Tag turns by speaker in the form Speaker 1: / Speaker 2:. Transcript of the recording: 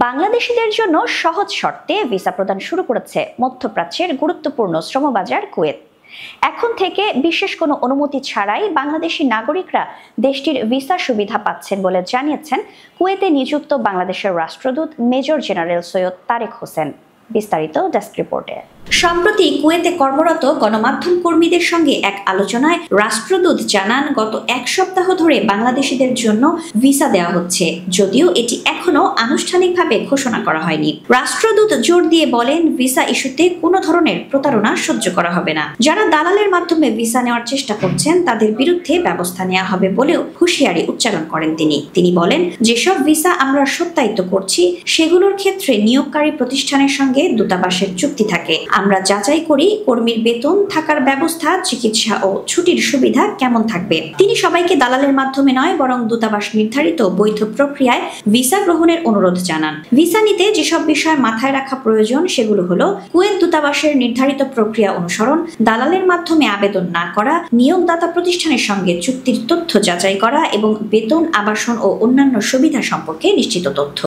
Speaker 1: বাংলাদেশিদের জন্য সহজ শর্তে ভিসা প্রদান শুরু করেছে মধ্যপ্রাচ্যের গুরুত্বপূর্ণ শ্রমবাজার কুয়েত। এখন থেকে বিশেষ কোনো অনুমতি ছাড়াই বাংলাদেশি নাগরিকরা দেশটির ভিসা সুবিধা পাচ্ছেন বলে জানিয়েছেন কুয়েতে নিযুক্ত বাংলাদেশের রাষ্ট্রদূত মেজর জেনারেল সৈয়দ তারেক হোসেন। বিস্তারিত ডেস্ক রিপোর্টে। সম্প্রতি কুয়েতে কর্মরত গণমাধ্যম কর্মীদের সঙ্গে এক আলোচনায় রাষ্ট্রদূত জানান, গত এক সপ্তাহ ধরে বাংলাদেশিদের জন্য ভিসা দেওয়া হচ্ছে, যদিও এটি এখনো আনুষ্ঠানিকভাবে ঘোষণা করা হয়নি। রাষ্ট্রদূত জোর দিয়ে বলেন, ভিসা ইস্যুতে কোনো ধরনের প্রতারণা সহ্য করা হবে না। যারা দালালের মাধ্যমে ভিসা নেওয়ার চেষ্টা করছেন তাদের বিরুদ্ধে ব্যবস্থা নেওয়া হবে বলেও হুঁশিয়ারি উচ্চারণ করেন তিনি বলেন, যেসব ভিসা আমরা সত্যায়িত করছি সেগুলোর ক্ষেত্রে নিয়োগকারী প্রতিষ্ঠানের সঙ্গে দূতাবাসের চুক্তি থাকে। আমরা যাচাই করি কর্মীর বেতন, থাকার ব্যবস্থা, চিকিৎসা ও ছুটির সুবিধা কেমন থাকবে। তিনি সবাইকে দালালের মাধ্যমে নয় বরং দূতাবাস নির্ধারিত বৈধ প্রক্রিয়ায় ভিসা গ্রহণের অনুরোধ জানান। ভিসা নিতে যেসব বিষয় মাথায় রাখা প্রয়োজন সেগুলো হলো কুয়েত দূতাবাসের নির্ধারিত প্রক্রিয়া অনুসরণ, দালালের মাধ্যমে আবেদন না করা, নিয়োগদাতা প্রতিষ্ঠানের সঙ্গে চুক্তির তথ্য যাচাই করা এবং বেতন, আবাসন ও অন্যান্য সুবিধা সম্পর্কে নিশ্চিত তথ্য।